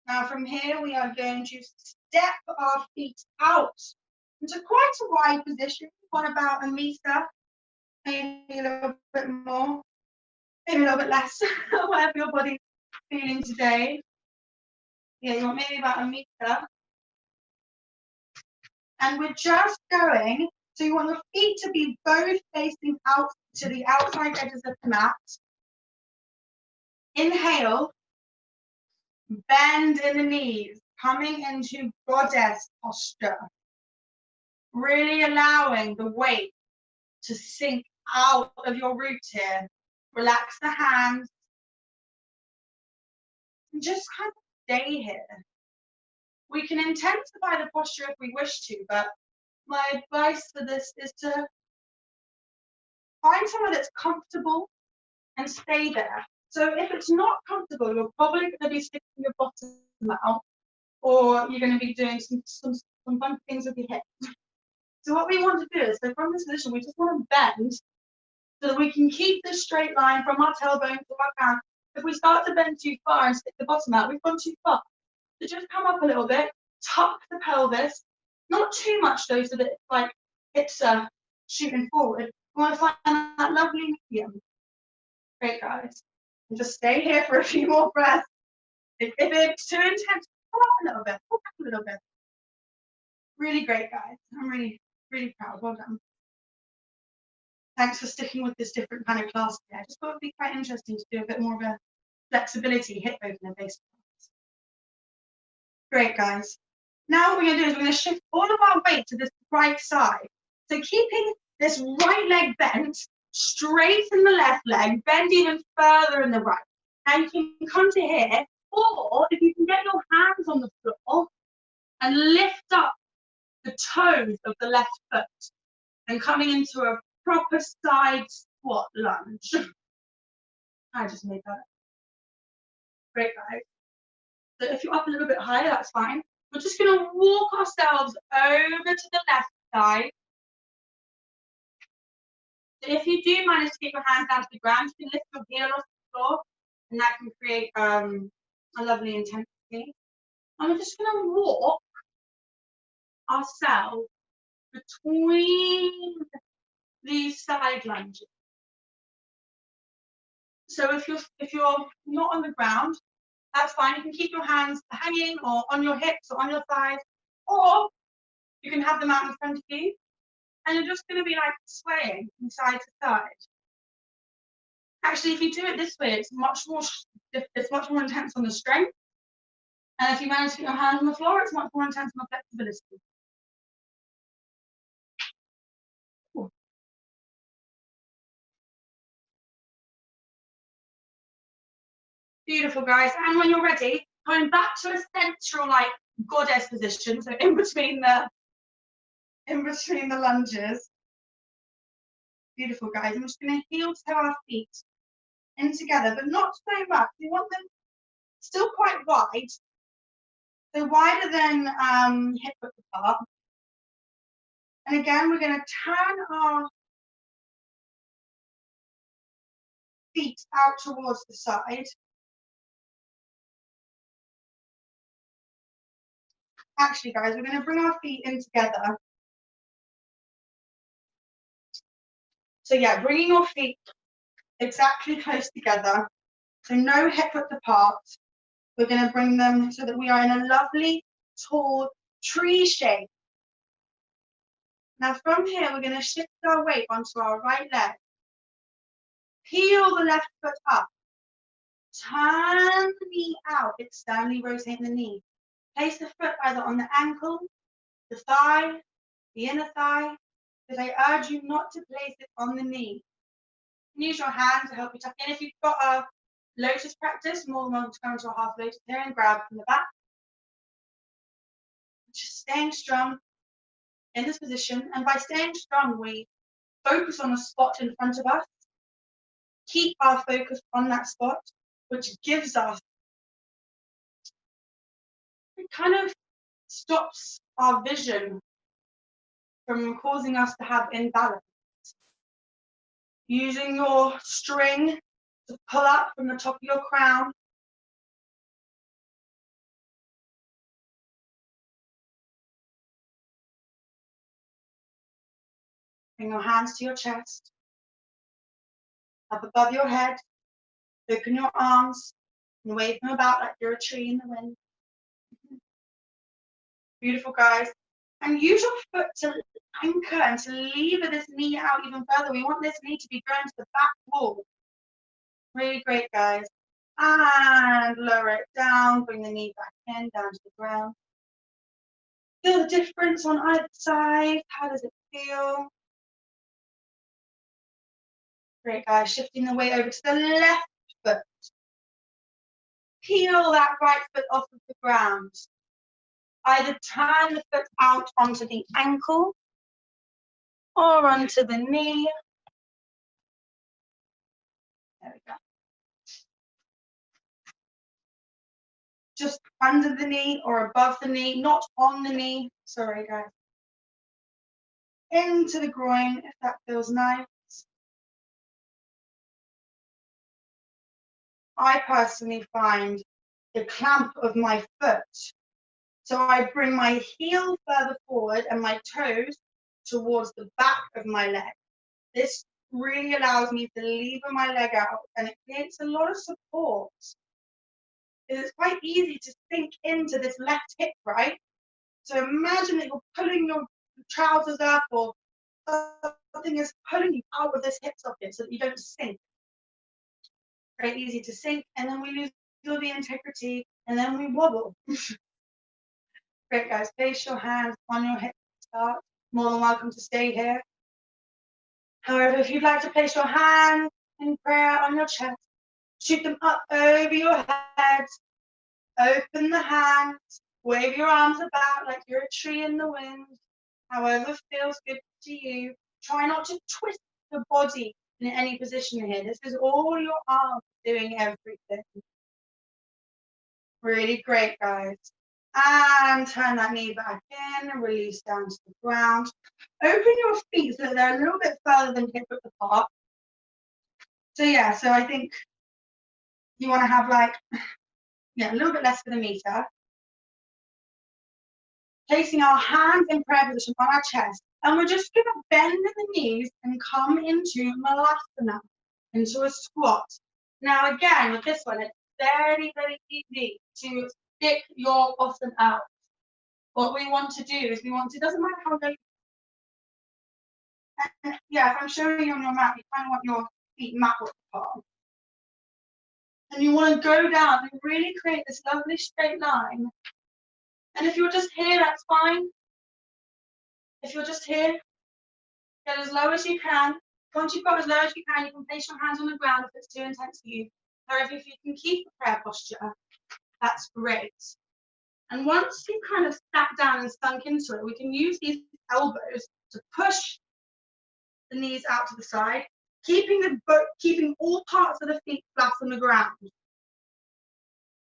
Now from here, we are going to step our feet out into quite a wide position, on about a meter, maybe a little bit more, maybe a little bit less, whatever your body's feeling today. Yeah, you want maybe about a meter. And we're just going, so you want your feet to be both facing out to the outside edges of the mat. Inhale, bend in the knees. coming into goddess posture, really allowing the weight to sink out of your root here. Relax the hands and just kind of stay here. We can intensify the posture if we wish to, but my advice for this is to find somewhere that's comfortable and stay there. So if it's not comfortable, you're probably going to be sticking your bottom out, or you're going to be doing some fun things with your hips. So what we want to do is, so from this position, we just want to bend so that we can keep this straight line from our tailbone to our ground. If we start to bend too far and stick the bottom out, we've gone too far. So just come up a little bit, tuck the pelvis, not too much though, so that it's like hips are shooting forward. We want to find that lovely medium. Great, guys. And just stay here for a few more breaths. If it's too intense, pull up a little bit, pull back a little bit. Really great, guys. I'm really, really proud. Well done. Thanks for sticking with this different kind of class today. I just thought it would be quite interesting to do a bit more of a flexibility hip opener based class. Great, guys. Now what we're going to do is we're going to shift all of our weight to this right side. So keeping this right leg bent, straighten the left leg, bend even further in the right. And you can come to here, or if you can get your hands on the floor and lift up the toes of the left foot and coming into a proper side squat lunge. I just made that up. Great, guys. So if you're up a little bit higher, that's fine. We're just going to walk ourselves over to the left side. So if you do manage to get your hands down to the ground, you can lift your heel off the floor, and that can create a lovely intensity. And we're just going to walk ourselves between these side lunges. So if you're not on the ground, that's fine. You can keep your hands hanging or on your hips or on your thighs, or you can have them out in front of you, and you're just going to be like swaying from side to side. Actually, if you do it this way, it's much more intense on the strength. And if you manage to get your hands on the floor, it's much more intense on the flexibility. Ooh. Beautiful, guys. And when you're ready, going back to a central like goddess position, so in between the lunges. Beautiful, guys. I'm just going to heel toe our feet in together, but not so much. We want them still quite wide, so wider than hip width apart. And again, we're going to turn our feet out towards the side. Actually, guys, we're going to bring our feet in together. So yeah, bringing your feet exactly close together. So no hip width apart. We're going to bring them so that we are in a lovely, tall tree shape. Now from here, we're going to shift our weight onto our right leg. Peel the left foot up. Turn the knee out, externally rotating the knee. Place the foot either on the ankle, the thigh, the inner thigh, but I urge you not to place it on the knee. Use your hand to help you tuck in. If you've got a lotus practice, more than welcome to go into a half lotus here and grab from the back. Just staying strong in this position, and by staying strong, we focus on a spot in front of us. Keep our focus on that spot, which gives us, it kind of stops our vision from causing us to have imbalance. Using your string to pull up from the top of your crown. Bring your hands to your chest, up above your head. Open your arms and wave them about like you're a tree in the wind. Beautiful, guys. And use your foot to anchor and to lever this knee out even further. We want this knee to be going to the back wall. Really great, guys. And lower it down, bring the knee back in, down to the ground. Feel the difference on either side. How does it feel? Great, guys. Shifting the weight over to the left foot. Peel that right foot off of the ground. Either turn the foot out onto the ankle or onto the knee. There we go. Just under the knee or above the knee, not on the knee. Sorry, guys. Into the groin, if that feels nice. I personally find the clamp of my foot. So I bring my heel further forward and my toes towards the back of my leg. This really allows me to lever my leg out, and it creates a lot of support. It's quite easy to sink into this left hip, right? So imagine that you're pulling your trousers up or something is pulling you out of this hip socket so that you don't sink. Very easy to sink, and then we lose all the integrity, and then we wobble. Great, guys. Place your hands on your hips to start. More than welcome to stay here. However, if you'd like to place your hands in prayer on your chest, shoot them up over your head, open the hands, wave your arms about like you're a tree in the wind, however feels good to you. Try not to twist the body in any position here. This is all your arms doing everything. Really great, guys. And turn that knee back in and release down to the ground. Open your feet so that they're a little bit further than hip width apart. So yeah, so I think you want to have like, yeah, a little bit less than a meter. Placing our hands in prayer position on our chest. And we're just going to bend the knees and come into Malasana, into a squat. Now again, with this one, it's very, very easy to stick your bottom out. What we want to do is doesn't matter how low. Yeah, if I'm showing you on your mat, you kind of want your feet mat width apart. And you want to go down and really create this lovely straight line. And if you're just here, that's fine. If you're just here, get as low as you can. Once you've got as low as you can place your hands on the ground if it's too intense for you. However, if you can keep the prayer posture, that's great. And once you've kind of sat down and sunk into it, we can use these elbows to push the knees out to the side, keeping all parts of the feet flat on the ground.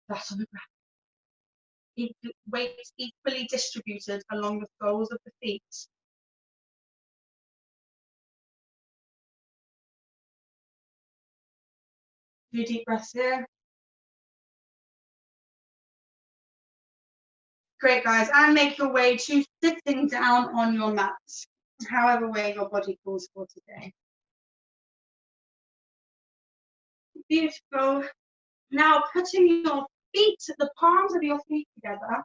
Flat on the ground. Weight equally distributed along the soles of the feet. Few deep breaths here. Great, guys, and make your way to sitting down on your mat, however way your body calls for today. Beautiful. Now putting your feet, the palms of your feet together,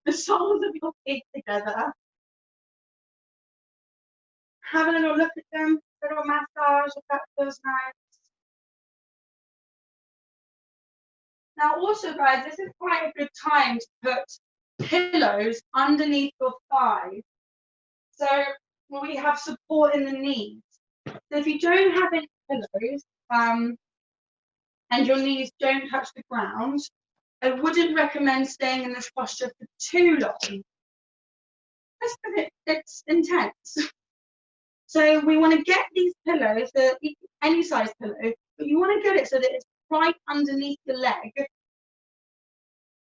the soles of your feet together. Have a little look at them, a little massage if that feels nice. Now also, guys, this is quite a good time to put pillows underneath your thighs. So we have support in the knees. So if you don't have any pillows and your knees don't touch the ground, I wouldn't recommend staying in this posture for too long. Just because it's intense. So we want to get these pillows, any size pillow, but you want to get it so that it's right underneath the leg.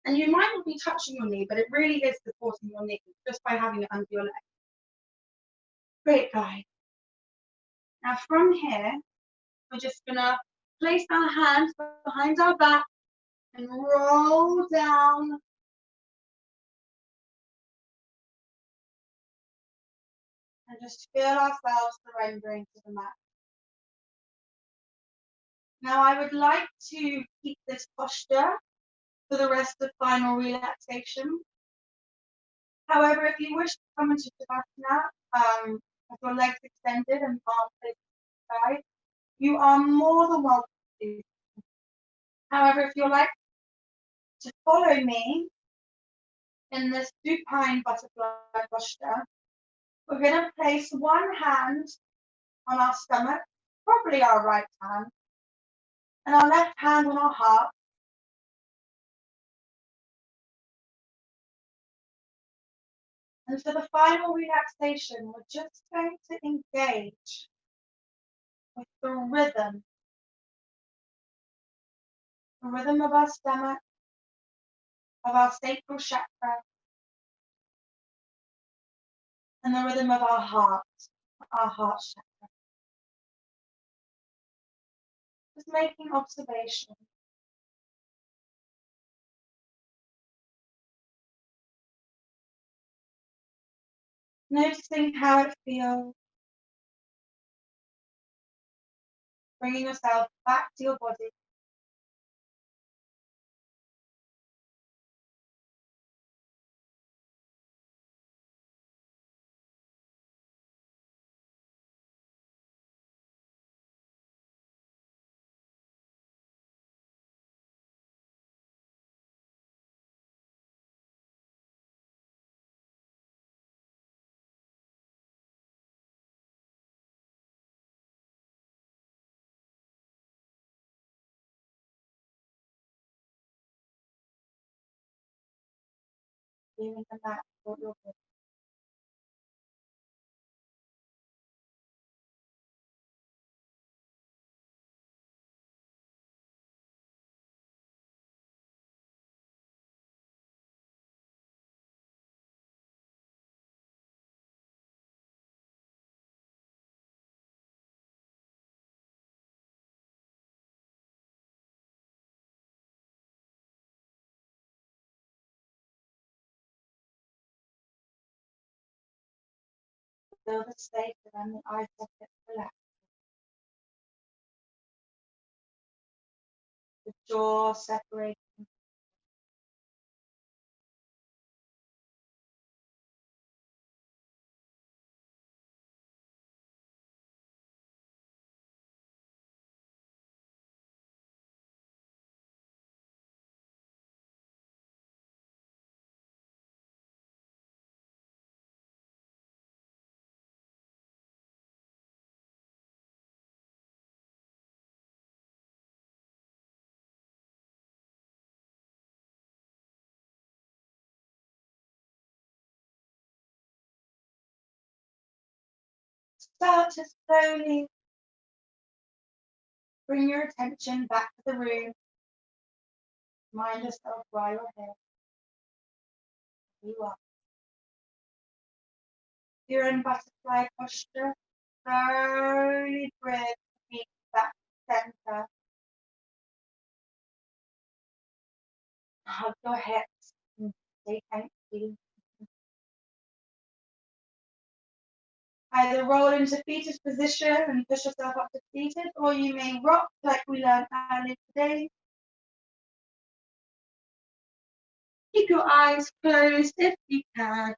And you might not be touching your knee, but it really is supporting your knee just by having it under your leg. Great, guys. Now from here, we're just gonna place our hands behind our back and roll down. And just feel ourselves surrendering to the mat. Now I would like to keep this posture for the rest of final relaxation. However, if you wish to come into Shavasana, with your legs extended and arms facing the side, you are more than welcome to. However, if you're like to follow me in this supine butterfly posture. We're going to place one hand on our stomach, probably our right hand, and our left hand on our heart. And for the final relaxation, we're just going to engage with the rhythm of our stomach, of our sacral chakra, and the rhythm of our heart chakra. Just making observation. Noticing how it feels. Bringing yourself back to your body. Feeling the mat for your body. Feel the space around the eye socket relax. The jaw separating. Start to slowly bring your attention back to the room. Remind yourself why you're here. You are. You're in butterfly posture. Slowly bring the feet back to center. Hug your hips and say thank you. Either roll into fetus position and push yourself up to seated, or you may rock like we learned earlier today. Keep your eyes closed if you can.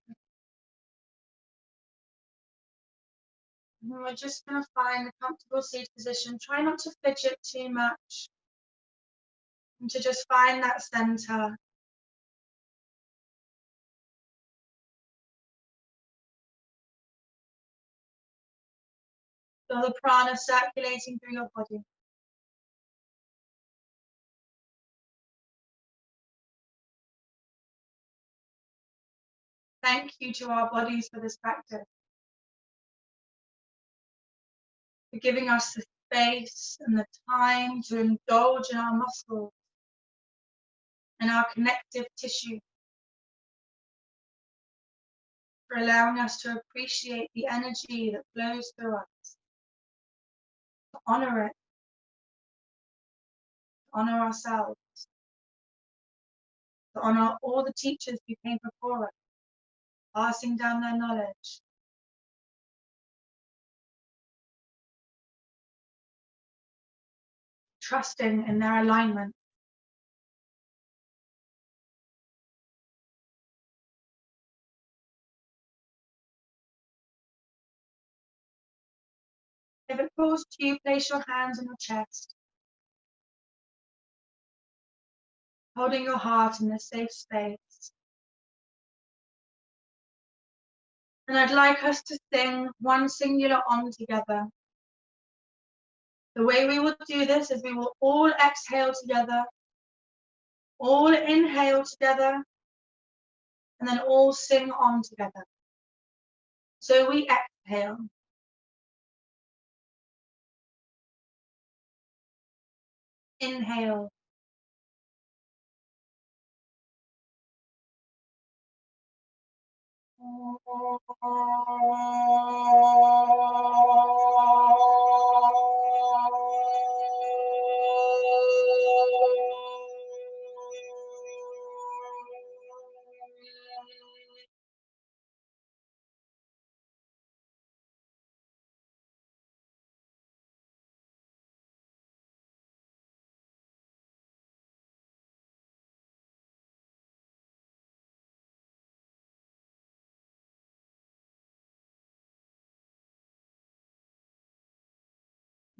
And we're just going to find a comfortable seat position. Try not to fidget too much. And to just find that center. Feel the prana circulating through your body. Thank you to our bodies for this practice. For giving us the space and the time to indulge in our muscles and our connective tissue. For allowing us to appreciate the energy that flows through us. To honor it. To honor ourselves. To honor all the teachers who came before us, passing down their knowledge. Trusting in their alignment. If it falls to you, place your hands on your chest. holding your heart in a safe space. And I'd like us to sing one singular Om together. The way we will do this is we will all exhale together, all inhale together, and then all sing Om together. So we exhale. Inhale.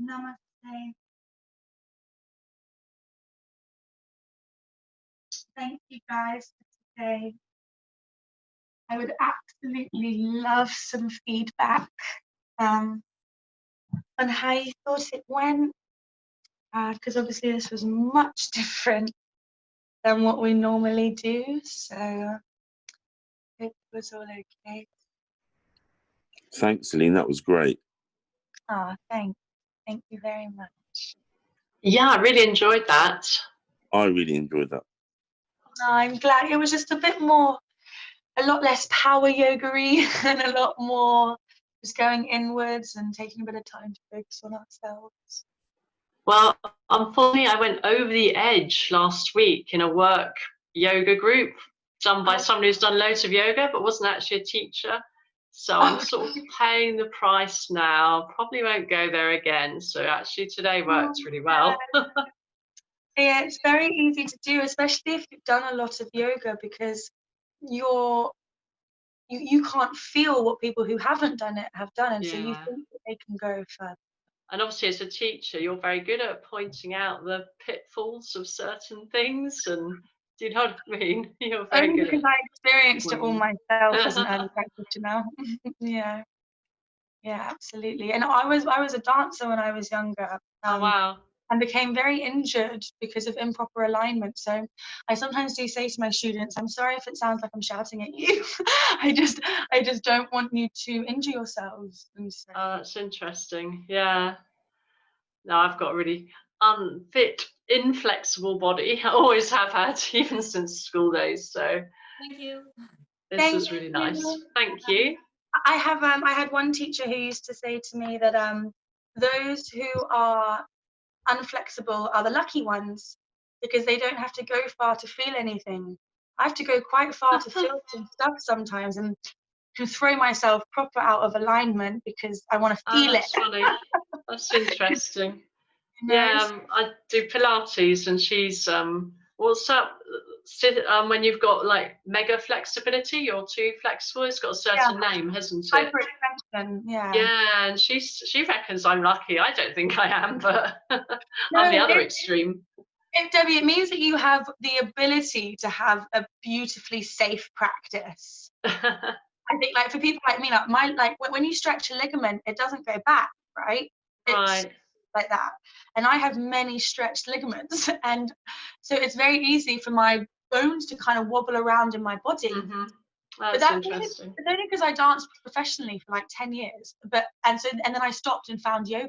Namaste. Thank you guys for today. I would absolutely love some feedback on how you thought it went, because obviously this was much different than what we normally do. So I hope it was all okay. Thanks, Seline. That was great. Oh, thank you very much. Yeah, I really enjoyed that. I really enjoyed that. Oh, I'm glad. It was just a lot less power yoga-y and a lot more just going inwards and taking a bit of time to focus on ourselves. Well, unfortunately, I went over the edge last week in a work yoga group done by someone who's done loads of yoga but wasn't actually a teacher. So I'm sort of paying the price now. Probably won't go there again. So actually today worked really well. Yeah, it's very easy to do, especially if you've done a lot of yoga, because you can't feel what people who haven't done it have done, and so you think that they can go further. And obviously as a teacher, you're very good at pointing out the pitfalls of certain things, and do you know what I mean? You're very Only good because at I experienced it all myself as an early practitioner. Yeah, absolutely. And I was a dancer when I was younger. Oh wow. And became very injured because of improper alignment. So I sometimes do say to my students, I'm sorry if it sounds like I'm shouting at you. I just don't want you to injure yourselves. And so, Oh, that's interesting. Yeah. No, I've got a really unfit, inflexible body. I always have had, even since school days. So Thank you. This was really nice. Thank you. I had one teacher who used to say to me that those who are unflexible are the lucky ones, because they don't have to go far to feel anything. I have to go quite far to feel some stuff sometimes, and to throw myself proper out of alignment because I want to feel that's it. Funny. That's interesting. You know? Yeah, I do Pilates, and she's what's up? When you've got like mega flexibility, you're too flexible. It's got a certain name, hasn't it? Hyperextension, yeah. Yeah, and she reckons I'm lucky. I don't think I am, but I'm the other extreme. Debbie, it means that you have the ability to have a beautifully safe practice. I think, like, for people like me, like when you stretch a ligament, it doesn't go back, right? It's like that. And I have many stretched ligaments, and so it's very easy for my bones to kind of wobble around in my body. But that's interesting. It's only because I danced professionally for like 10 years, and then I stopped and found yoga,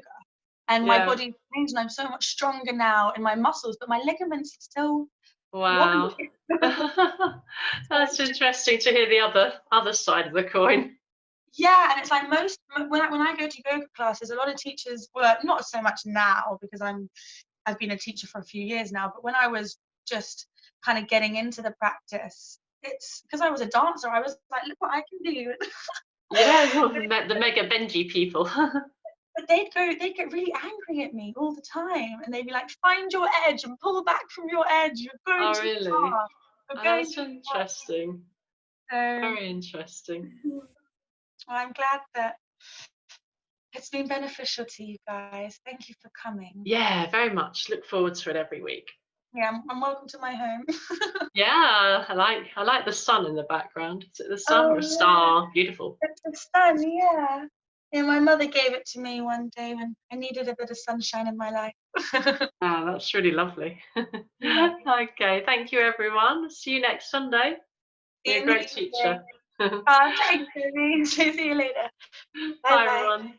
and my body changed, and I'm so much stronger now in my muscles, but my ligaments are still wobbly. That's interesting to hear the other side of the coin. Yeah, and it's like when I go to yoga classes, a lot of teachers, well, not so much now because I've been a teacher for a few years now, but when I was just kind of getting into the practice, it's because I was a dancer, I was like, look what I can do. Yeah, the mega bendy people. But they'd get really angry at me all the time, and they'd be like, find your edge and pull back from your edge. You're going too far. That's interesting. Very interesting. Well, I'm glad that it's been beneficial to you guys. Thank you for coming. Yeah, very much. Look forward to it every week. Yeah, I'm welcome to my home. Yeah, I like the sun in the background. Is it the sun or a Oh, star? Beautiful. it's the sun, yeah. Yeah, my mother gave it to me one day when I needed a bit of sunshine in my life. Ah, that's really lovely. Yeah. Okay, thank you everyone. See you next Sunday. Be a great teacher. Thanks, Izzy. See you later. Bye Bye-bye. everyone.